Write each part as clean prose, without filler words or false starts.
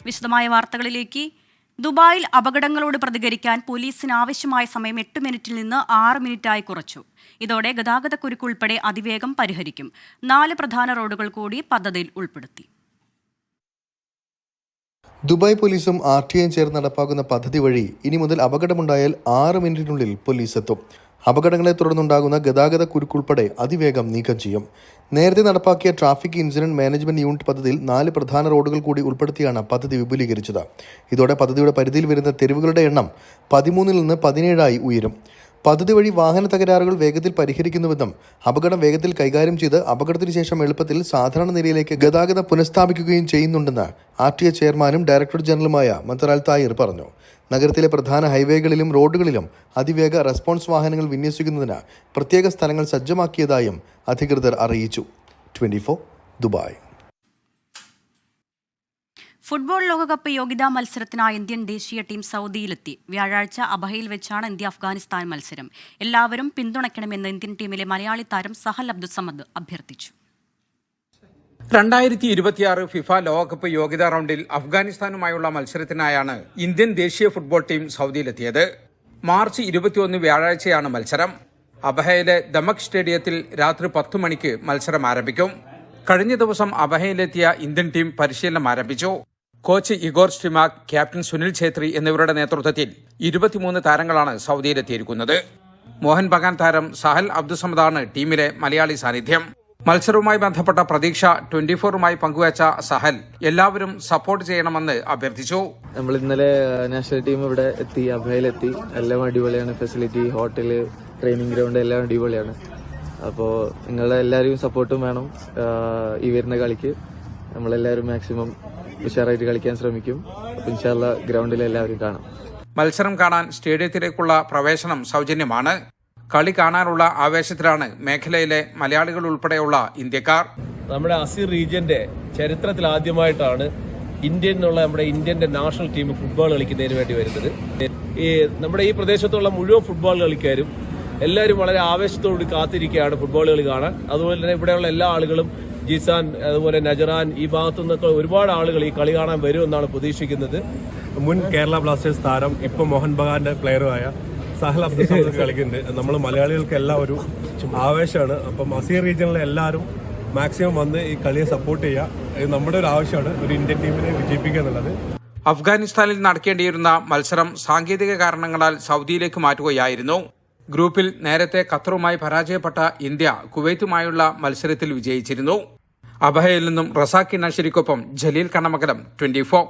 വിശദമായ വാർത്തകളിലേക്ക്. ദുബായിൽ അപകടങ്ങളോട് പ്രതികരിക്കാൻ പോലീസിന് ആവശ്യമായ സമയം 8 മിനിറ്റിൽ നിന്ന് 6 മിനിറ്റായി കുറച്ചു. ഇതോടെ ഗതാഗതക്കുരുക്ക് ഉൾപ്പെടെ അതിവേഗം പരിഹരിക്കും. 4 പ്രധാന റോഡുകൾ കൂടി പദ്ധതിയിൽ ഉൾപ്പെടുത്തി. ദുബായ് പോലീസും RTIയും ചേർന്ന് നടപ്പാക്കുന്ന പദ്ധതി വഴി ഇനി മുതൽ അപകടമുണ്ടായാൽ 6 മിനിറ്റിനുള്ളിൽ പോലീസ് എത്തും. അപകടങ്ങളെ തുടർന്നുണ്ടാകുന്ന ഗതാഗത കുരുക്കുൾപ്പെടെ അതിവേഗം നീക്കം ചെയ്യും. നേരത്തെ നടപ്പാക്കിയ ട്രാഫിക് ഇൻസിഡന്റ് മാനേജ്മെന്റ് യൂണിറ്റ് പദ്ധതിയിൽ 4 പ്രധാന റോഡുകൾ കൂടി ഉൾപ്പെടുത്തിയാണ് പദ്ധതി വിപുലീകരിച്ചത്. ഇതോടെ പദ്ധതിയുടെ പരിധിയിൽ വരുന്ന തെരുവുകളുടെ എണ്ണം 13-ൽ നിന്ന് 17 ഉയരും. പദ്ധതി വഴി വാഹന തകരാറുകൾ വേഗത്തിൽ പരിഹരിക്കുന്നുവെന്നും അപകടം വേഗത്തിൽ കൈകാര്യം ചെയ്ത് അപകടത്തിന് ശേഷം എളുപ്പത്തിൽ സാധാരണ നിലയിലേക്ക് ഗതാഗതം പുനഃസ്ഥാപിക്കുകയും ചെയ്യുന്നുണ്ടെന്ന് RTI ചെയർമാനും ഡയറക്ടർ ജനറലുമായ മൻസൂർ അൽ താഹിർ പറഞ്ഞു. നഗരത്തിലെ പ്രധാന ഹൈവേകളിലും റോഡുകളിലും അതിവേഗ റെസ്പോൺസ് വാഹനങ്ങൾ വിന്യസിക്കുന്നതിന് പ്രത്യേക സ്ഥലങ്ങൾ സജ്ജമാക്കിയതായും അധികൃതർ അറിയിച്ചു. 24 ദുബായ്. ഫുട്ബോൾ ലോകകപ്പ് യോഗ്യതാ മത്സരത്തിനായി ഇന്ത്യൻ ദേശീയ ടീം സൗദിയിലെത്തി. വ്യാഴാഴ്ച അബഹയിൽ വെച്ചാണ് ഇന്ത്യ അഫ്ഗാനിസ്ഥാൻ മത്സരം. എല്ലാവരും പിന്തുണയ്ക്കണമെന്ന് ഇന്ത്യൻ ടീമിലെ മലയാളി താരം സഹൽ അബ്ദുസമദ് അഭ്യർത്ഥിച്ചു. 2026 ഫിഫ ലോകകപ്പ് യോഗ്യതാ റൗണ്ടിൽ അഫ്ഗാനിസ്ഥാനുമായുള്ള മത്സരത്തിനായാണ് ഇന്ത്യൻ ദേശീയ ഫുട്ബോൾ ടീം സൗദിയിലെത്തിയത്. മാർച്ച് 21 വ്യാഴാഴ്ചയാണ് മത്സരം. അബഹയിലെ ദമക് സ്റ്റേഡിയത്തിൽ രാത്രി 10 മണിക്ക് മത്സരം ആരംഭിക്കും. കഴിഞ്ഞ ദിവസം അബഹയിലെത്തിയ ഇന്ത്യൻ ടീം പരിശീലനം ആരംഭിച്ചു. Coach Igor Stimac, captain Sunil Chhetri എന്നിവരുടെ നേതൃത്വത്തിൽ 23 താരങ്ങളാണ് സൗദിയിലെത്തിയിരിക്കുന്നത്. മോഹൻ ബഗാൻ താരം സഹൽ അബ്ദുസമദാണ് ടീമിലെ മലയാളി സാന്നിധ്യം. മത്സരവുമായി ബന്ധപ്പെട്ട പ്രതീക്ഷ 24മായി പങ്കുവച്ച സഹൽ എല്ലാവരും സപ്പോർട്ട് ചെയ്യണമെന്ന് അഭ്യർത്ഥിച്ചു. നമ്മൾ ഇന്നലെ നാഷണൽ ടീം ഇവിടെ എത്തി, അഭയിലെത്തി. എല്ലാം അടിപൊളിയാണ്. ഫെസിലിറ്റി, ഹോട്ടല്, ട്രെയിനിങ് ഗ്രൗണ്ട് എല്ലാം അടിപൊളിയാണ്. അപ്പോൾ നിങ്ങളുടെ എല്ലാവരും സപ്പോർട്ടും വേണം. ഈ വരുന്ന കളിക്ക് നമ്മളെല്ലാവരും മാക്സിമം ഉഷാറായിട്ട് കളിക്കാൻ ശ്രമിക്കും. അപ്പോൾ ഇൻഷാ അല്ലാ ഗ്രൗണ്ടിൽ എല്ലാവരും കാണാം. മത്സരം കാണാൻ സ്റ്റേഡിയത്തിലേക്കുള്ള പ്രവേശനം സൗജന്യമാണ്. കളി കാണാനുള്ള ആവേശത്തിലാണ് മേഖലയിലെ മലയാളികൾ ഉൾപ്പെടെയുള്ള ഇന്ത്യക്കാർ. നമ്മുടെ അസീർ റീജിയന്റെ ചരിത്രത്തിൽ ആദ്യമായിട്ടാണ് നമ്മുടെ ഇന്ത്യന്റെ നാഷണൽ ടീം ഫുട്ബോൾ കളിക്കുന്നതിന് വേണ്ടി വരുന്നത്. നമ്മുടെ ഈ പ്രദേശത്തുള്ള മുഴുവൻ ഫുട്ബോൾ കളിക്കാരും എല്ലാവരും വളരെ ആവേശത്തോട് കാത്തിരിക്കുകയാണ് ഫുട്ബോൾ കളി കാണാൻ. അതുപോലെ തന്നെ ഇവിടെയുള്ള എല്ലാ ആളുകളും, ജിസാൻ, അതുപോലെ നജറാൻ, ഈ ഭാഗത്തു നിന്നൊക്കെ ഒരുപാട് ആളുകൾ ഈ കളി കാണാൻ വരുമെന്നാണ് പ്രതീക്ഷിക്കുന്നത്. മുൻ കേരള ബ്ലാസ്റ്റേഴ്സ് താരം, ഇപ്പം മോഹൻ ബഗാന്റെ പ്ലെയറുമായ സഹൽ അബ്ദുസമദ് കളിക്കുന്നുണ്ട്. നമ്മൾ മലയാളികൾക്ക് എല്ലാം ഒരു ആവേശമാണ്. അപ്പം അസീർ റീജിയനിലെ എല്ലാവരും മാക്സിമം വന്ന് ഈ കളിയെ സപ്പോർട്ട് ചെയ്യുക. ഇത് നമ്മുടെ ഒരു ആവശ്യമാണ്, ഒരു ഇന്ത്യൻ ടീമിനെ വിജയിപ്പിക്കുക എന്നുള്ളത്. അഫ്ഗാനിസ്ഥാനിൽ നടക്കേണ്ടിയിരുന്ന മത്സരം സാങ്കേതിക കാരണങ്ങളാൽ സൗദിയിലേക്ക് മാറ്റുകയായിരുന്നു. ഗ്രൂപ്പിൽ നേരത്തെ ഖത്തറുമായി പരാജയപ്പെട്ട ഇന്ത്യ കുവൈറ്റുമായുള്ള മത്സരത്തിൽ വിജയിച്ചിരുന്നു. അബഹയിൽ നിന്നും റസാഖ് നഷരിക്കൊപ്പം ജലീൽ കണ്ണമംഗലം, 24.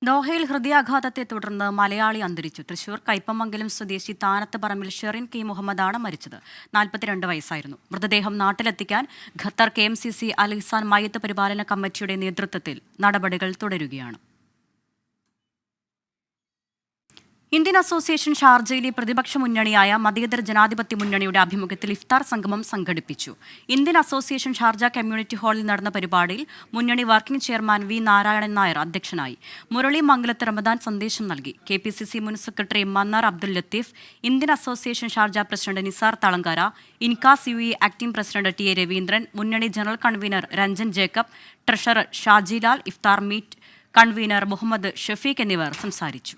ദോഹയിൽ ഹൃദയാഘാതത്തെ തുടർന്ന് മലയാളി അന്തരിച്ചു. തൃശൂർ കയ്പമംഗലം സ്വദേശി താനത്ത് പറമ്പിൽ ഷെറിൻ കെ മുഹമ്മദാണ് മരിച്ചത്. 42 വയസ്സായിരുന്നു. മൃതദേഹം നാട്ടിലെത്തിക്കാൻ ഖത്തർ KMCC അൽ ഇഹ്സാൻ മയ്യത്ത് പരിപാലന കമ്മിറ്റിയുടെ നേതൃത്വത്തിൽ നടപടികൾ തുടരുകയാണ്. ഇന്ത്യൻ അസോസിയേഷൻ ഷാർജയിലെ പ്രതിപക്ഷ മുന്നണിയായ മതേതര ജനാധിപത്യ മുന്നണിയുടെ ആഭിമുഖ്യത്തിൽ ഇഫ്താർ സംഗമം സംഘടിപ്പിച്ചു. ഇന്ത്യൻ അസോസിയേഷൻ ഷാർജ കമ്മ്യൂണിറ്റി ഹാളിൽ നടന്ന പരിപാടിയിൽ മുന്നണി working chairman V. Narayanan Nair അധ്യക്ഷനായി. മുരളി മംഗലത്ത് റമദാൻ സന്ദേശം നൽകി. KPCC മുൻ secretary Mannar Abdul Latheef, Indian association Sharjah president Nisar Thalangara, INCAS UAE acting president TA Raveendran, മുന്നണി general convener Ranjan Jacob, treasurer Shajilal, ഇഫ്താർ മീറ്റ് കൺവീനർ മുഹമ്മദ് ഷഫീഖ് എന്നിവർ സംസാരിച്ചു.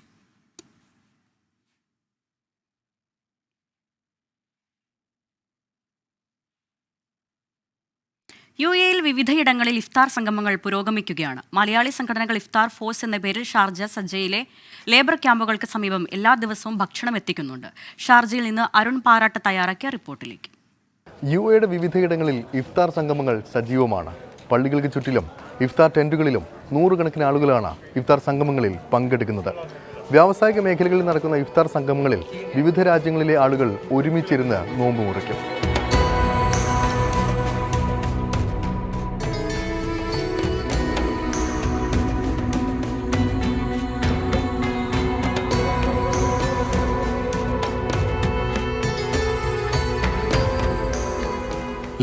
UAEയിൽ വിവിധയിടങ്ങളിൽ ഇഫ്താർ സംഗമങ്ങൾ പുരോഗമിക്കുകയാണ്. മലയാളി സംഘടനകൾ ഇഫ്താർ ഫോഴ്സ് എന്ന പേരിൽ ഷാർജ, സജ്ജയിലെ ലേബർ ക്യാമ്പുകൾക്ക് സമീപം എല്ലാ ദിവസവും ഭക്ഷണം എത്തിക്കുന്നുണ്ട്. ഷാർജയിൽ നിന്ന് അരുൺ പാറാട്ട് തയ്യാറാക്കിയ റിപ്പോർട്ടിലേക്ക്. UAEയുടെ വിവിധയിടങ്ങളിൽ ഇഫ്താർ സംഗമങ്ങൾ സജീവമാണ്. പള്ളികൾക്ക് ചുറ്റിലും ഇഫ്താർ ടെന്റുകളിലും നൂറുകണക്കിന് ആളുകളാണ് ഇഫ്താർ സംഗമങ്ങളിൽ പങ്കെടുക്കുന്നത്. വ്യാവസായിക മേഖലകളിൽ നടക്കുന്ന ഇഫ്താർ സംഗമങ്ങളിൽ വിവിധ രാജ്യങ്ങളിലെ ആളുകൾ ഒരുമിച്ചിരുന്ന് നോമ്പ് മുറിക്കും.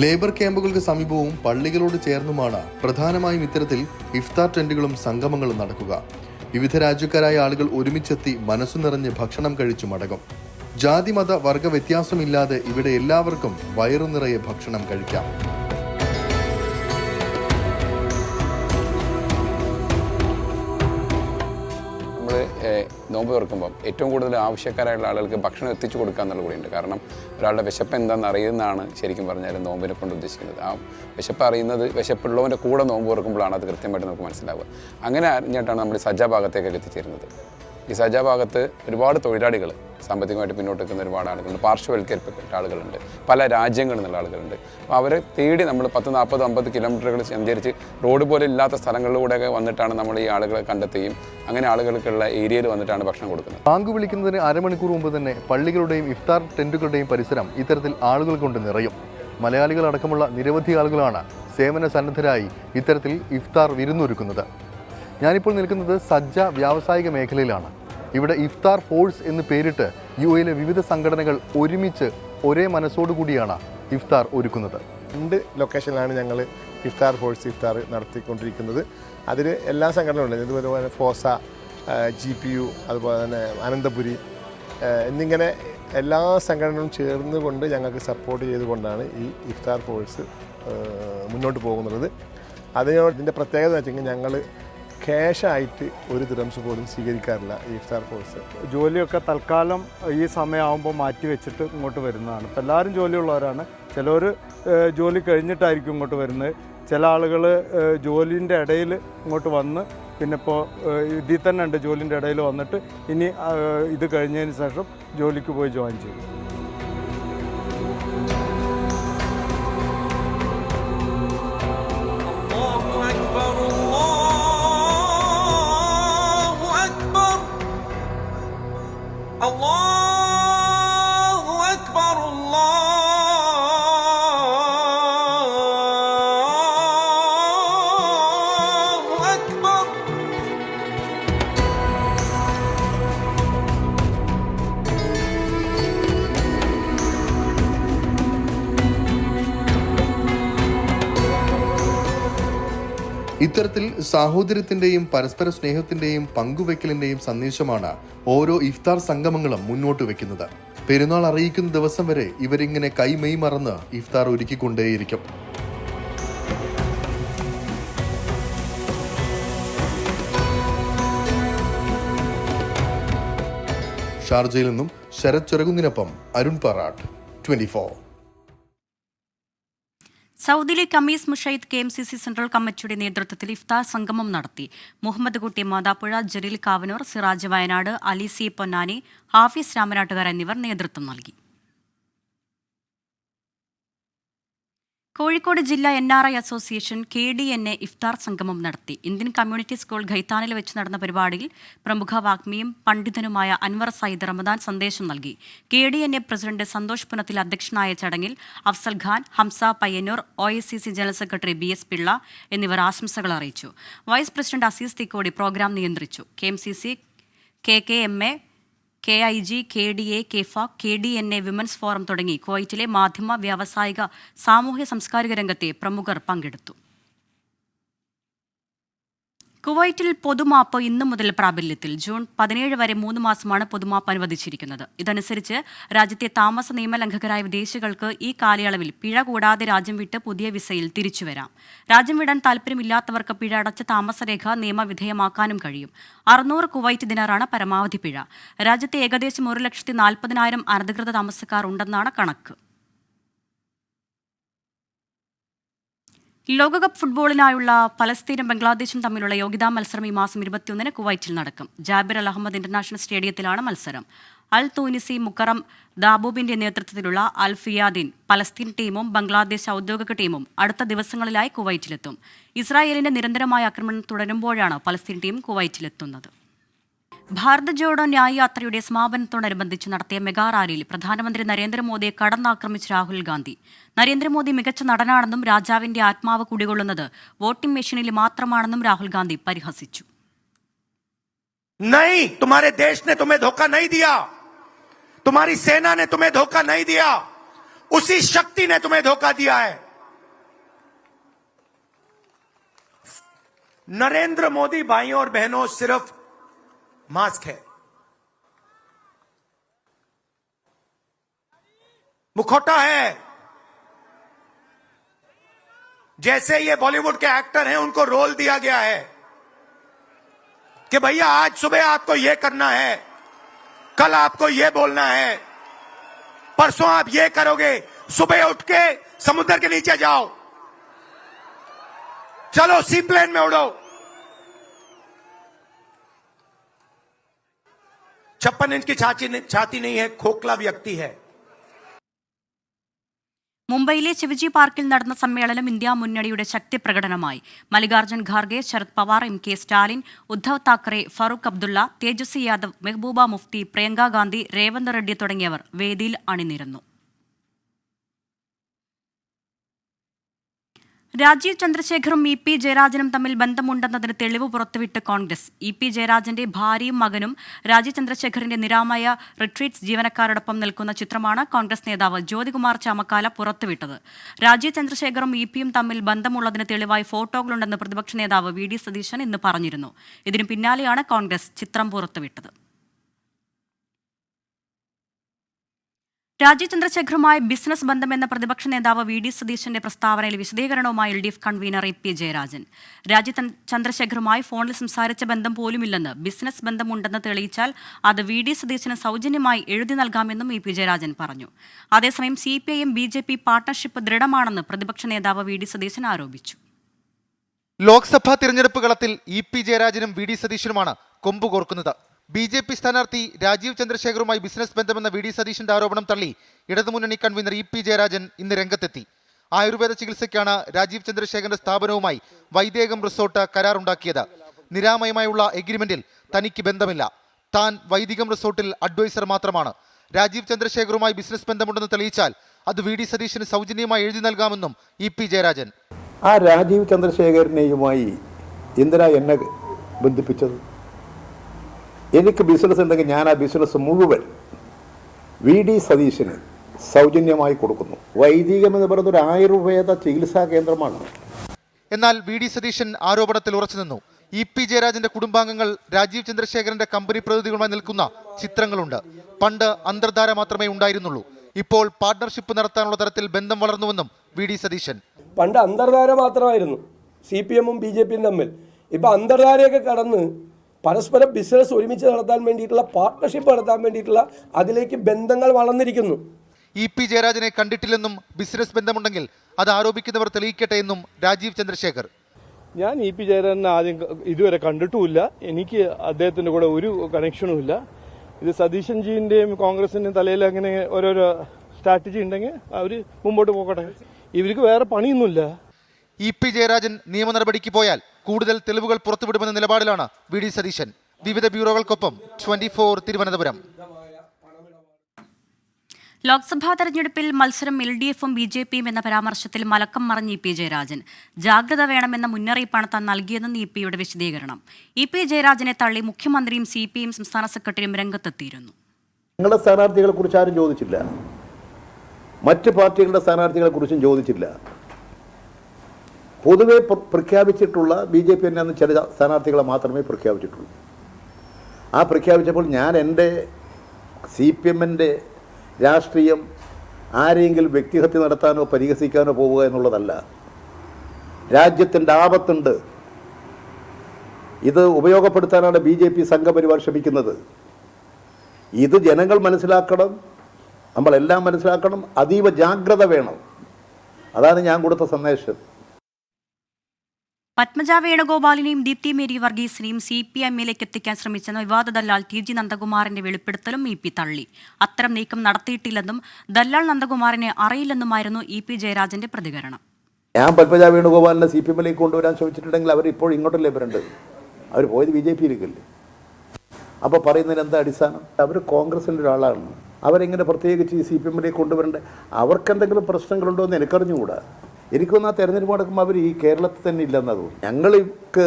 ലേബർ ക്യാമ്പുകൾക്ക് സമീപവും പള്ളികളോട് ചേർന്നുമാണ് പ്രധാനമായും ഇത്തരത്തിൽ ഇഫ്താർ ടെന്റുകളും സംഗമങ്ങളും നടക്കുക. വിവിധ രാജ്യക്കാരായ ആളുകൾ ഒരുമിച്ചെത്തി മനസ്സു നിറഞ്ഞ് ഭക്ഷണം കഴിച്ചു മടങ്ങും. ജാതി മത വർഗ വ്യത്യാസമില്ലാതെ ഇവിടെ എല്ലാവർക്കും വയറു നിറയെ ഭക്ഷണം കഴിക്കാം. നോമ്പ് തുറക്കുമ്പോൾ ഏറ്റവും കൂടുതൽ ആവശ്യക്കാരായുള്ള ആളുകൾക്ക് ഭക്ഷണം എത്തിച്ചു കൊടുക്കുക എന്നുള്ള കൂടിയുണ്ട്. കാരണം ഒരാളുടെ വിശപ്പ് എന്താണെന്ന് അറിയുന്നതാണ് ശരിക്കും പറഞ്ഞാൽ നോമ്പിനെ കൊണ്ട് ഉദ്ദേശിക്കുന്നത്. ആ വിശപ്പ് അറിയുന്നത് വിശപ്പുള്ളവൻ്റെ കൂടെ നോമ്പ് തുറക്കുമ്പോഴാണ് അത് കൃത്യമായിട്ട് നമുക്ക് മനസ്സിലാവുക. അങ്ങനെ അറിഞ്ഞിട്ടാണ് നമ്മൾ സജ്ജ ഭാഗത്തേക്കൊക്കെ എത്തിച്ചേരുന്നത്. ഈ സജ്ജ ഭാഗത്ത് ഒരുപാട് തൊഴിലാളികൾ, സാമ്പത്തികമായിട്ട് പിന്നോട്ട് നിൽക്കുന്ന ഒരുപാട് ആളുകളുണ്ട്, പാർശ്വവൽക്കരിക്കപ്പെട്ട ആളുകളുണ്ട്, പല രാജ്യങ്ങളിൽ നിന്നുള്ള ആളുകളുണ്ട്. അപ്പോൾ അവരെ തേടി നമ്മൾ 10, 40, 50 കിലോമീറ്ററുകൾ സഞ്ചരിച്ച് റോഡ് പോലെ ഇല്ലാത്ത സ്ഥലങ്ങളിലൂടെയൊക്കെ വന്നിട്ടാണ് നമ്മൾ ഈ ആളുകളെ കണ്ടെത്തുകയും അങ്ങനെ ആളുകൾക്കുള്ള ഏരിയയിൽ വന്നിട്ടാണ് ഭക്ഷണം കൊടുക്കുന്നത്. ബാങ്ക് വിളിക്കുന്നതിന് അരമണിക്കൂർ മുമ്പ് തന്നെ പള്ളികളുടെയും ഇഫ്താർ ടെന്റുകളുടെയും പരിസരം ഇത്തരത്തിൽ ആളുകൾ കൊണ്ട് നിറയും. മലയാളികളടക്കമുള്ള നിരവധി ആളുകളാണ് സേവന സന്നദ്ധരായി ഇത്തരത്തിൽ ഇഫ്താർ വിരുന്നൊരുക്കുന്നത്. ഞാനിപ്പോൾ നിൽക്കുന്നത് സജ്ജ വ്യാവസായിക മേഖലയിലാണ്. ഇവിടെ ഇഫ്താർ ഫോഴ്സ് എന്ന് പേരിട്ട് UAE വിവിധ സംഘടനകൾ ഒരുമിച്ച് ഒരേ മനസ്സോടുകൂടിയാണ് ഇഫ്താർ ഒരുക്കുന്നത്. 2 ലൊക്കേഷനിലാണ് ഞങ്ങൾ ഇഫ്താർ ഫോഴ്സ് ഇഫ്താർ നടത്തിക്കൊണ്ടിരിക്കുന്നത്. അതിൽ എല്ലാ സംഘടനകളും ഇതുപോലെ ഫോസ, GPU, അതുപോലെ തന്നെ അനന്തപുരി എന്നിങ്ങനെ എല്ലാ സംഘടനകളും ചേർന്നുകൊണ്ട് ഞങ്ങൾക്ക് സപ്പോർട്ട് ചെയ്തുകൊണ്ടാണ് ഈ ഇഫ്താർ ഫോഴ്സ് മുന്നോട്ട് പോകുന്നത്. ഇതിൻ്റെ പ്രത്യേകത എന്ന് വെച്ചെങ്കിൽ ഞങ്ങൾ ക്യാഷായിട്ട് 1 ദിർഹംസ് പോലും സ്വീകരിക്കാറില്ല ഈ ഇഫ്താർ ഫോഴ്സ്. ജോലിയൊക്കെ തൽക്കാലം ഈ സമയമാകുമ്പോൾ മാറ്റി വെച്ചിട്ട് ഇങ്ങോട്ട് വരുന്നതാണ്. ഇപ്പോൾ എല്ലാവരും ജോലിയുള്ളവരാണ്. ചിലർ ജോലി കഴിഞ്ഞിട്ടായിരിക്കും ഇങ്ങോട്ട് വരുന്നത്. ചില ആളുകൾ ജോലിൻ്റെ ഇടയിൽ ഇങ്ങോട്ട് വന്ന് പിന്നെ ഇപ്പോൾ ഇതിൽ തന്നെ ഉണ്ട്, ജോലിൻ്റെ ഇടയിൽ വന്നിട്ട് ഇനി ഇത് കഴിഞ്ഞതിന് ശേഷം ജോലിക്ക് പോയി ജോയിൻ ചെയ്യും. ഇത്തരത്തിൽ സാഹോദര്യത്തിന്റെയും പരസ്പര സ്നേഹത്തിന്റെയും പങ്കുവെക്കലിന്റെയും സന്ദേശമാണ് ഓരോ ഇഫ്താർ സംഗമങ്ങളും മുന്നോട്ട് വെക്കുന്നത്. പെരുന്നാൾ അറിയിക്കുന്ന ദിവസം വരെ ഇവരിങ്ങനെ കൈമെയ് മറന്ന് ഇഫ്താർ ഒരുക്കിക്കൊണ്ടേയിരിക്കും. ഷാർജയിൽ നിന്നും ശരത് ചെറുകുന്നിനൊപ്പം അരുൺ പറാട്ട്, 24. സൗദിയിലെ കമീസ് മുഷൈദ് KMCC സെൻട്രൽ കമ്മിറ്റിയുടെ നേതൃത്വത്തിൽ ഇഫ്താർ സംഗമം നടത്തി. മുഹമ്മദ് കുട്ടി മാതാപ്പുഴ, ജലീൽ കാവനൂർ, സിറാജ് വയനാട്, അലി സി പൊന്നാനി, ഹാഫിസ് രാമനാട്ടുകാർ എന്നിവർ നേതൃത്വം നൽകി. കോഴിക്കോട് ജില്ലാ NRI അസോസിയേഷൻ KDNA ഇഫ്താർ സംഗമം നടത്തി. ഇന്ത്യൻ കമ്മ്യൂണിറ്റി സ്കൂൾ ഖൈത്താനിൽ വെച്ച് നടന്ന പരിപാടിയിൽ പ്രമുഖ വാഗ്മിയും പണ്ഡിതനുമായ അൻവർ സയ്യിദ് റമദാൻ സന്ദേശം നൽകി. KDNA പ്രസിഡന്റ് സന്തോഷ് പുനത്തിൽ അധ്യക്ഷനായ ചടങ്ങിൽ Afsal Khan, Hamsa Payyanur, OICC general secretary BS Pillai എന്നിവർ ആശംസകൾ അറിയിച്ചു. Vice president Azeez Thikkodi program നിയന്ത്രിച്ചു. KMCC, KKMA, KIG, KDA, KFAC, KDNA women's forum തുടങ്ങി കുവൈറ്റിലെ മാധ്യമ, വ്യാവസായിക, സാമൂഹ്യ സാംസ്കാരിക രംഗത്തെ പ്രമുഖർ പങ്കെടുത്തു. കുവൈറ്റിൽ പൊതുമാപ്പ് ഇന്നു മുതൽ പ്രാബല്യത്തിൽ. ജൂൺ 17 വരെ 3 മാസമാണ് പൊതുമാപ്പ് അനുവദിച്ചിരിക്കുന്നത്. ഇതനുസരിച്ച് രാജ്യത്തെ താമസ നിയമലംഘകരായ വിദേശികൾക്ക് ഈ കാലയളവിൽ പിഴ കൂടാതെ രാജ്യം വിട്ട് പുതിയ വിസയിൽ തിരിച്ചുവരാം. രാജ്യം വിടാൻ താൽപ്പര്യമില്ലാത്തവർക്ക് പിഴ അടച്ച താമസരേഖ നിയമവിധേയമാക്കാനും കഴിയും. 600 കുവൈറ്റ് ദിനാറാണ് പരമാവധി പിഴ. രാജ്യത്തെ ഏകദേശം 1,40,000 അനധികൃത താമസക്കാർ ഉണ്ടെന്നാണ് കണക്ക്. ലോകകപ്പ് ഫുട്ബോളിനായുള്ള പലസ്തീനും ബംഗ്ലാദേശും തമ്മിലുള്ള യോഗ്യതാ മത്സരം ഈ മാസം 21 കുവൈറ്റിൽ നടക്കും. ജാബിർ അൽ അഹമ്മദ് ഇന്റർനാഷണൽ സ്റ്റേഡിയത്തിലാണ് മത്സരം. അൽ തൂനിസി മുക്കറം ദാബൂബിന്റെ നേതൃത്വത്തിലുള്ള അൽ ഫിയാദിൻ പലസ്തീൻ ടീമും ബംഗ്ലാദേശ് ഔദ്യോഗിക ടീമും അടുത്ത ദിവസങ്ങളിലായി കുവൈറ്റിലെത്തും. ഇസ്രായേലിന്റെ നിരന്തരമായ ആക്രമണം തുടരുമ്പോഴാണ് പലസ്തീൻ ടീം കുവൈറ്റിലെത്തുന്നത്. ഭാരത് ജോഡോ ന്യായ് യാത്രയുടെ സമാപനത്തോടനുബന്ധിച്ച് നടത്തിയ മെഗാ റാലിയിൽ പ്രധാനമന്ത്രി നരേന്ദ്രമോദിയെ കടന്നാക്രമിച്ച് രാഹുൽ ഗാന്ധി. നരേന്ദ്രമോദി മികച്ച നടനാണെന്നും രാജാവിന്റെ ആത്മാവ് കുടികൊള്ളുന്നത് വോട്ടിംഗ് മെഷീനിൽ മാത്രമാണെന്നും രാഹുൽ ഗാന്ധി പരിഹസിച്ചു. नहीं, तुम्हारे देश ने तुम्हें धोखा नहीं दिया, तुम्हारी सेना ने तुम्हें धोखा नहीं दिया, उसी शक्ति ने तुम्हें धोखा दिया है. नरेंद्र मोदी भाइयों और बहनों सिर्फ मास्क है, मुखौटा है. जैसे ये बॉलीवुड के एक्टर हैं उनको रोल दिया गया है. कि भैया आज सुबह आपको ये करना है, कल आपको ये बोलना है, परसों आप ये करोगे, सुबह उठ के समुद्र के नीचे जाओ, चलो सी प्लेन में उड़ो। 56 इंच की छाती नहीं है, खोखला व्यक्ति है। മുംബൈയിലെ ശിവജി പാർക്കിൽ നടന്ന സമ്മേളനം ഇന്ത്യ മുന്നണിയുടെ ശക്തി പ്രകടനമായി. മല്ലികാർജ്ജുൻ ഖാർഗെ, ശരത് പവാർ, MK സ്റ്റാലിൻ, ഉദ്ധവ് താക്കറെ, ഫറൂഖ് അബ്ദുള്ള, തേജസ്വി യാദവ്, മെഹബൂബ മുഫ്തി, പ്രിയങ്ക ഗാന്ധി, രേവന്ത് റെഡ്ഡി തുടങ്ങിയവർ വേദിയിൽ അണിനിരന്നു. രാജീവ് ചന്ദ്രശേഖറും EP ജയരാജനും തമ്മിൽ ബന്ധമുണ്ടെന്നതിന് തെളിവ് പുറത്തുവിട്ട് കോൺഗ്രസ്. EP ജയരാജന്റെ ഭാര്യയും മകനും രാജീവ് ചന്ദ്രശേഖറിന്റെ നിരാമയ റിട്രീറ്റ്സ് ജീവനക്കാരോടൊപ്പം നിൽക്കുന്ന ചിത്രമാണ് കോൺഗ്രസ് നേതാവ് ജ്യോതികുമാർ ചാമക്കാല പുറത്തുവിട്ടത്. രാജീവ് ചന്ദ്രശേഖറും EPയും തമ്മിൽ ബന്ധമുള്ളതിന് തെളിവായി ഫോട്ടോകളുണ്ടെന്ന് പ്രതിപക്ഷ നേതാവ് VD സതീശൻ ഇന്ന് പറഞ്ഞിരുന്നു. ഇതിനു പിന്നാലെയാണ് കോൺഗ്രസ് ചിത്രം പുറത്തുവിട്ടത്. രാജീവ് ചന്ദ്രശേഖറുമായി ബിസിനസ് ബന്ധമെന്ന പ്രതിപക്ഷ നേതാവ് VD സതീശന്റെ പ്രസ്താവനയിൽ വിശദീകരണവുമായി LDF convener EP Jayarajan. Rajeev ചന്ദ്രശേഖറുമായി ഫോണിൽ സംസാരിച്ച ബന്ധം പോലുമില്ലെന്ന്, ബിസിനസ് ബന്ധമുണ്ടെന്ന് തെളിയിച്ചാൽ അത് VD സതീശന് സൗജന്യമായി എഴുതി നൽകാമെന്നും EP ജയരാജൻ പറഞ്ഞു. അതേസമയം CPIM BJP പാർട്ണർഷിപ്പ് ദൃഢമാണെന്ന് പ്രതിപക്ഷ നേതാവ് VD സതീശൻ ആരോപിച്ചു. ലോക്സഭാ തിരഞ്ഞെടുപ്പ് കളത്തിൽ EP ജയരാജനും VD സതീശനുമാണ് കൊമ്പുകോർക്കുന്നത്. BJP സ്ഥാനാർത്ഥി രാജീവ് ചന്ദ്രശേഖറുമായി ബിസിനസ് ബന്ധമെന്ന VD സതീശന്റെ ആരോപണം തള്ളി ഇടതുമുന്നണി കൺവീനർ EP ജയരാജൻ ഇന്ന് രംഗത്തെത്തി. ആയുർവേദ ചികിത്സയ്ക്കാണ് രാജീവ് ചന്ദ്രശേഖരന്റെ സ്ഥാപനവുമായി വൈദേകം റിസോർട്ട് കരാറുണ്ടാക്കിയത്. നിരാമയമായുള്ള എഗ്രിമെന്റിൽ തനിക്ക് ബന്ധമില്ല. താൻ വൈദികം റിസോർട്ടിൽ അഡ്വൈസർ മാത്രമാണ്. രാജീവ് ചന്ദ്രശേഖറുമായി ബിസിനസ് ബന്ധമുണ്ടെന്ന് തെളിയിച്ചാൽ അത് VD സതീശന് സൗജന്യമായി എഴുതി നൽകാമെന്നും EP ജയരാജൻ. ആ രാജീവ് ചന്ദ്രശേഖരനെയുമായി എന്തിനാ എന്നെ ബന്ധിപ്പിച്ചത്? എനിക്ക് ബിസിനസ് ഉണ്ടെങ്കിൽ ഞാൻ ആ ബിസിനസ് മുഴുവൻ VD സതീശന് സൗജന്യമായി കൊടുക്കുന്നു. വൈദികം എന്ന് പറയുന്ന ഒരു ആയുർവേദ ചികിത്സാ കേന്ദ്രമാണ്. എന്നാൽ VD സതീശൻ ആരോപണത്തിൽ ഉറച്ചു നിന്നു. EP ജയരാജന്റെ കുടുംബാംഗങ്ങൾ രാജീവ് ചന്ദ്രശേഖരന്റെ കമ്പനി പ്രതിനിധികളുമായി നിൽക്കുന്ന ചിത്രങ്ങളുണ്ട്. പണ്ട് അന്തർധാര മാത്രമേ ഉണ്ടായിരുന്നുള്ളൂ. ഇപ്പോൾ പാർട്ണർഷിപ്പ് നടത്താനുള്ള തരത്തിൽ ബന്ധം വളർന്നുവെന്നും VD സതീശൻ. പണ്ട് അന്തർധാര മാത്രമായിരുന്നു CPM-ഉം BJP-യും തമ്മിൽ. ഇപ്പം അന്തർധാരയൊക്കെ കടന്ന് പരസ്പരം ബിസിനസ് ഒരുമിച്ച് നടത്താൻ വേണ്ടിയിട്ടുള്ള, പാർട്ണർഷിപ്പ് നടത്താൻ വേണ്ടിയിട്ടുള്ള അതിലേക്ക് ബന്ധങ്ങൾ വളർന്നിരിക്കുന്നു. EP ജയരാജനെ കണ്ടിട്ടില്ലെന്നും ബിസിനസ് ബന്ധമുണ്ടെങ്കിൽ അത് ആരോപിക്കുന്നവർ തെളിയിക്കട്ടെ എന്നും രാജീവ് ചന്ദ്രശേഖർ. ഞാൻ EP ജയരാജനെ ആദ്യം ഇതുവരെ കണ്ടിട്ടുമില്ല. എനിക്ക് അദ്ദേഹത്തിൻ്റെ കൂടെ ഒരു കണക്ഷനും ഇല്ല. ഇത് സതീശൻ ജിയുടെയും കോൺഗ്രസിൻ്റെയും തലയിൽ അങ്ങനെ ഓരോരോ സ്ട്രാറ്റജി ഉണ്ടെങ്കിൽ അവർ മുമ്പോട്ട് പോകട്ടെ. ഇവർക്ക് വേറെ പണിയൊന്നുമില്ല. EP ജയരാജൻ നിയമ നടപടിക്ക് പോയാൽ കൂടുതൽ തെളിവുകൾ പുറത്തുവിടുമെന്ന നിലപാടിലാണ് VD സതീശൻ. വിവിധ ബ്യൂറോകൾക്കൊപ്പം 24 തിരുവനന്തപുരം. ലോക്സഭാ തെരഞ്ഞെടുപ്പിൽ മത്സരം LDF-ഉം BJP-യും എന്ന പരാമർശത്തിൽ മലക്കം മറിഞ്ഞ് EP ജയരാജൻ. ജാഗ്രത വേണമെന്ന മുന്നറിയിപ്പാണ് താൻ നൽകിയതെന്ന് EP-യുടെ വിശദീകരണം. EP ജയരാജനെ തള്ളി മുഖ്യമന്ത്രിയും CPIM സംസ്ഥാന സെക്രട്ടറിയും രംഗത്തെത്തിയിരുന്നു. നിങ്ങളുടെ സ്ഥാനാർത്ഥികളെ കുറിച്ച് ആരും ചോദിച്ചില്ല. മറ്റ് പാർട്ടികളുടെ സ്ഥാനാർത്ഥികളെ കുറിച്ചും ചോദിച്ചില്ല. പൊതുവെ പ്രഖ്യാപിച്ചിട്ടുള്ള BJP തന്നെ ചില സ്ഥാനാർത്ഥികളെ മാത്രമേ പ്രഖ്യാപിച്ചിട്ടുള്ളൂ. ആ പ്രഖ്യാപിച്ചപ്പോൾ ഞാൻ എൻ്റെ CPM-ൻ്റെ രാഷ്ട്രീയം ആരെങ്കിലും വ്യക്തിഹത്യ നടത്താനോ പരിഹസിക്കാനോ പോവുക എന്നുള്ളതല്ല. രാജ്യത്തിൻ്റെ ആപത്തുണ്ട്. ഇത് ഉപയോഗപ്പെടുത്താനാണ് BJP സംഘപരിവാർ ശ്രമിക്കുന്നത്. ഇത് ജനങ്ങൾ മനസ്സിലാക്കണം, നമ്മളെല്ലാം മനസ്സിലാക്കണം. അതീവ ജാഗ്രത വേണം. അതാണ് ഞാൻ കൊടുത്ത സന്ദേശം. പത്മജ വേണുഗോപാലിനെയും ദീപ്തി മേരി വർഗീസിനെയും CPIM-ലേക്ക് എത്തിക്കാൻ ശ്രമിച്ചെന്ന വിവാദ ദല്ലാൾ TG നന്ദകുമാറിന്റെ വെളിപ്പെടുത്തലും EP തള്ളി. അത്തരം നീക്കം നടത്തിയിട്ടില്ലെന്നും ദല്ലാൾ നന്ദകുമാറിനെ അറിയില്ലെന്നുമായിരുന്നു EP ജയരാജന്റെ പ്രതികരണം. ഞാൻ പത്മജ വേണുഗോപാലിനെ CPM-ലേക്ക് കൊണ്ടുവരാൻ ശ്രമിച്ചിട്ടുണ്ടെങ്കിൽ അവർ ഇപ്പോൾ ഇങ്ങോട്ടല്ലേ വരേണ്ടത്? അവർ പോയത് BJP-യിലേക്കല്ലേ? അപ്പോൾ പറയുന്നതിന് എന്താ അടിസ്ഥാനം? അവർ കോൺഗ്രസിൻ്റെ ഒരാളാണ്. അവരെങ്ങനെ പ്രത്യേകിച്ച് ഈ CPM-ലേക്ക് കൊണ്ടുവരേണ്ടത്? അവർക്കെന്തെങ്കിലും പ്രശ്നങ്ങളുണ്ടോ എന്ന് എനിക്കറിഞ്ഞുകൂടാ. എനിക്കൊന്നും ആ തെരഞ്ഞെടുപ്പ് നടക്കുമ്പോൾ അവർ ഈ കേരളത്തിൽ തന്നെ ഇല്ലെന്നത്. ഞങ്ങൾക്ക്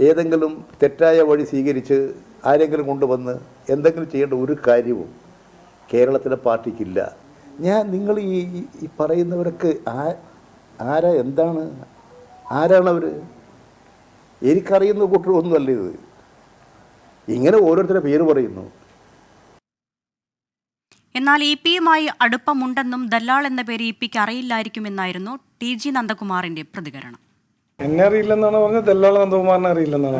ഏതെങ്കിലും തെറ്റായ വഴി സ്വീകരിച്ച് ആരെങ്കിലും കൊണ്ടുവന്ന് എന്തെങ്കിലും ചെയ്യേണ്ട ഒരു കാര്യവും കേരളത്തിലെ പാർട്ടിക്കില്ല. നിങ്ങൾ ഈ പറയുന്നവരൊക്കെ ആരാ, എന്താണ്, ആരാണവർ? എനിക്കറിയുന്ന കൂട്ടരൊന്നുമല്ല ഇത്. ഇങ്ങനെ ഓരോരുത്തരുടെ പേര് പറയുന്നു. എന്നാൽ EP-യുമായി അടുപ്പമുണ്ടെന്നും ദല്ലാൾ എന്ന പേര് EP-ക്ക് അറിയില്ലായിരിക്കുമെന്നായിരുന്നു TG നന്ദകുമാറിന്റെ പ്രതികരണം. എന്നെ അറിയില്ലെന്നാണ് പറഞ്ഞത്. ദല്ലാൾ നന്ദകുമാറിനെ അറിയില്ലെന്നാണ്.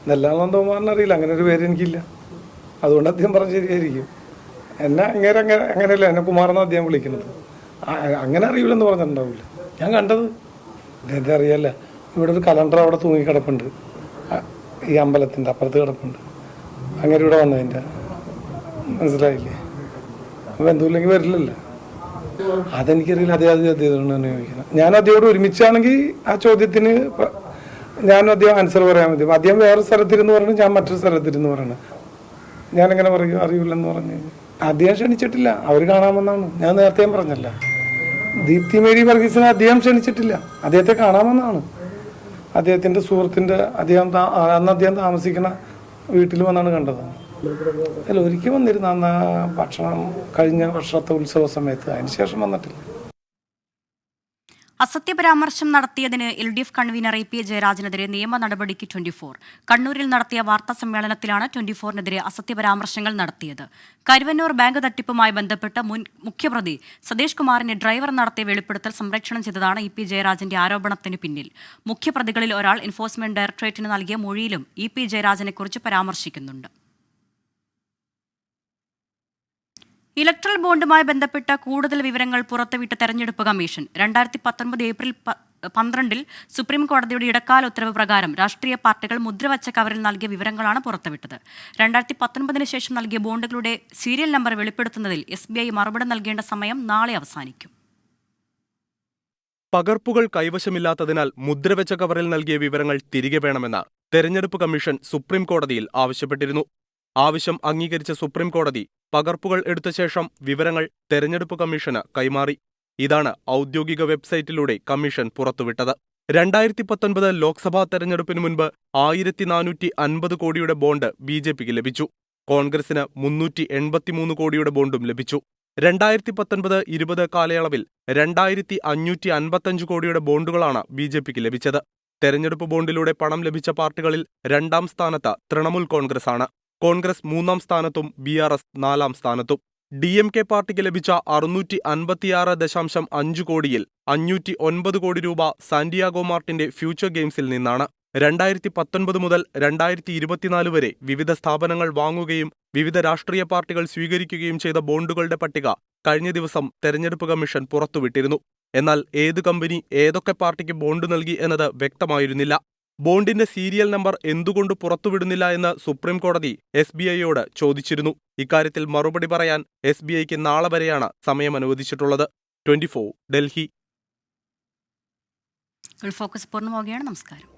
നെല്ലാളം തോമാറിന് അറിയില്ല, അങ്ങനെ ഒരു പേര് എനിക്കില്ല. അതുകൊണ്ട് അദ്ദേഹം പറഞ്ഞ ശരിയായിരിക്കും. എന്നെ അങ്ങനെയല്ല, എന്നെ കുമാറെന്ന് അദ്ദേഹം വിളിക്കുന്നത്. അങ്ങനെ അറിയില്ലെന്ന് പറഞ്ഞിട്ടുണ്ടാവില്ല. ഞാൻ കണ്ടത് അദ്ദേഹത്തെ അറിയാല്ല. ഇവിടെ ഒരു കലണ്ടർ അവിടെ തൂങ്ങിക്കിടപ്പുണ്ട്, ഈ അമ്പലത്തിൻ്റെ അപ്പുറത്ത് കിടപ്പുണ്ട്. അങ്ങനെ ഇവിടെ വന്നതിൻ്റെ മനസ്സിലായില്ലേ? അപ്പോൾ എന്തുമില്ലെങ്കിൽ വരില്ലല്ലോ. അതെനിക്കറിയില്ല. അദ്ദേഹത്തോട് തന്നെ ചോദിക്കണം. ഞാൻ അദ്ദേഹത്തോട് ഒരുമിച്ചാണെങ്കിൽ ആ ചോദ്യത്തിന് ഞാനും അദ്ദേഹം ആൻസർ പറയാൻ മതി. അദ്ദേഹം വേറെ സ്ഥലത്തിരുന്ന് പറയണം, ഞാൻ മറ്റൊരു സ്ഥലത്തിരുന്ന് പറയണം. ഞാനെങ്ങനെ പറയും അറിയില്ലെന്ന് പറഞ്ഞു? അദ്ദേഹം ക്ഷണിച്ചിട്ടില്ല, അവർ കാണാമെന്നാണ്. ഞാൻ നേരത്തെയും പറഞ്ഞല്ല, ദീപ്തി മേരി വർഗീസിനെ അദ്ദേഹം ക്ഷണിച്ചിട്ടില്ല, അദ്ദേഹത്തെ കാണാമെന്നാണ്. അദ്ദേഹത്തിൻ്റെ സുഹൃത്തിൻ്റെ അന്ന് അദ്ദേഹം താമസിക്കുന്ന വീട്ടിൽ വന്നാണ് കണ്ടത്. അല്ല, ഒരിക്കൽ വന്നിരുന്നു അന്ന് ഭക്ഷണം കഴിഞ്ഞ വർഷത്തെ ഉത്സവ സമയത്ത്. അതിനുശേഷം വന്നിട്ടില്ല. അസത്യപരാമർശം നടത്തിയതിന് LDF കൺവീനർ AP ജയരാജനെതിരെ നിയമ നടപടിക്ക് 24. കണ്ണൂരിൽ നടത്തിയ വാർത്താ സമ്മേളനത്തിലാണ് 24-നെതിരെ അസത്യപരാമർശങ്ങൾ നടത്തിയത്. കരുവന്നൂർ ബാങ്ക് തട്ടിപ്പുമായി ബന്ധപ്പെട്ട് മുഖ്യപ്രതി സതീഷ് കുമാറിന്റെ ഡ്രൈവർ നടത്തിയ വെളിപ്പെടുത്തൽ സംപ്രേഷണം ചെയ്തതാണ് EP ജയരാജന്റെ ആരോപണത്തിന് പിന്നിൽ. മുഖ്യപ്രതികളിൽ ഒരാൾ എൻഫോഴ്സ്മെന്റ് ഡയറക്ടറേറ്റിന് നൽകിയ മൊഴിയിലും EP ജയരാജനെക്കുറിച്ച് പരാമർശിക്കുന്നുണ്ട്. ഇലക്ട്രൽ ബോണ്ടുമായി ബന്ധപ്പെട്ട കൂടുതൽ വിവരങ്ങൾ പുറത്തുവിട്ട തെരഞ്ഞെടുപ്പ് കമ്മീഷൻ. 2019 ഏപ്രിൽ 12 സുപ്രീം കോടതിയുടെ ഇടക്കാല ഉത്തരവ് പ്രകാരം രാഷ്ട്രീയ പാർട്ടികൾ മുദ്രവച്ച കവറിൽ നൽകിയ വിവരങ്ങളാണ് പുറത്തുവിട്ടത്. 2019 ശേഷം നൽകിയ ബോണ്ടുകളുടെ സീരിയൽ നമ്പർ വെളിപ്പെടുത്തുന്നതിൽ SBI മറുപടി നൽകേണ്ട സമയം നാളെ അവസാനിക്കും. പകർപ്പുകൾ കൈവശമില്ലാത്തതിനാൽ മുദ്രവെച്ച കവറിൽ നൽകിയ വിവരങ്ങൾ തിരികെ വേണമെന്ന് തെരഞ്ഞെടുപ്പ് കമ്മീഷൻ സുപ്രീം കോടതിയിൽ ആവശ്യപ്പെട്ടിരുന്നു. ആവശ്യം അംഗീകരിച്ച സുപ്രീം കോടതി പകർപ്പുകൾ എടുത്ത ശേഷം വിവരങ്ങൾ തെരഞ്ഞെടുപ്പ് കമ്മീഷന് കൈമാറി. ഇതാണ് ഔദ്യോഗിക വെബ്സൈറ്റിലൂടെ കമ്മീഷൻ പുറത്തുവിട്ടത്. 2019 ലോക്സഭാ തെരഞ്ഞെടുപ്പിന് മുൻപ് 1450 കോടിയുടെ ബോണ്ട് BJPക്ക് ലഭിച്ചു. കോൺഗ്രസിന് 383 കോടിയുടെ ബോണ്ടും ലഭിച്ചു. 2019-20 കാലയളവിൽ 2555 കോടിയുടെ ബോണ്ടുകളാണ് BJPക്ക് ലഭിച്ചത്. തെരഞ്ഞെടുപ്പ് ബോണ്ടിലൂടെ പണം ലഭിച്ച പാർട്ടികളിൽ 2ാം സ്ഥാനത്ത് തൃണമൂൽ കോൺഗ്രസ് ആണ്. കോൺഗ്രസ് 3ാം സ്ഥാനത്തും BRS 4ാം സ്ഥാനത്തും. DMK പാർട്ടിക്ക് ലഭിച്ച 656.5 കോടിയിൽ 509 കോടി രൂപ സാന്റിയാഗോ മാർട്ടിന്റെ ഫ്യൂച്ചർ ഗെയിംസിൽ നിന്നാണ്. 2019 മുതൽ 2024 വരെ വിവിധ സ്ഥാപനങ്ങൾ വാങ്ങുകയും വിവിധ രാഷ്ട്രീയ പാർട്ടികൾ സ്വീകരിക്കുകയും ചെയ്ത ബോണ്ടുകളുടെ പട്ടിക കഴിഞ്ഞ ദിവസം തെരഞ്ഞെടുപ്പ് കമ്മീഷൻ പുറത്തുവിട്ടിരുന്നു. എന്നാൽ ഏത് കമ്പനി ഏതൊക്കെ പാർട്ടിക്ക് ബോണ്ട് നൽകി എന്നത് വ്യക്തമായിരുന്നില്ല. ബോണ്ടിന്റെ സീരിയൽ നമ്പർ എന്തുകൊണ്ട് പുറത്തുവിടുന്നില്ല എന്ന് സുപ്രീം കോടതി SBIയോട് ചോദിച്ചിരുന്നു. ഇക്കാര്യത്തിൽ മറുപടി പറയാൻ SBIക്ക് നാളെ വരെയാണ് സമയം അനുവദിച്ചിട്ടുള്ളത്. 24 ഡൽഹി. ഫോക്കസ് പൂർണ്ണമാവുകയാണ്. നമസ്കാരം.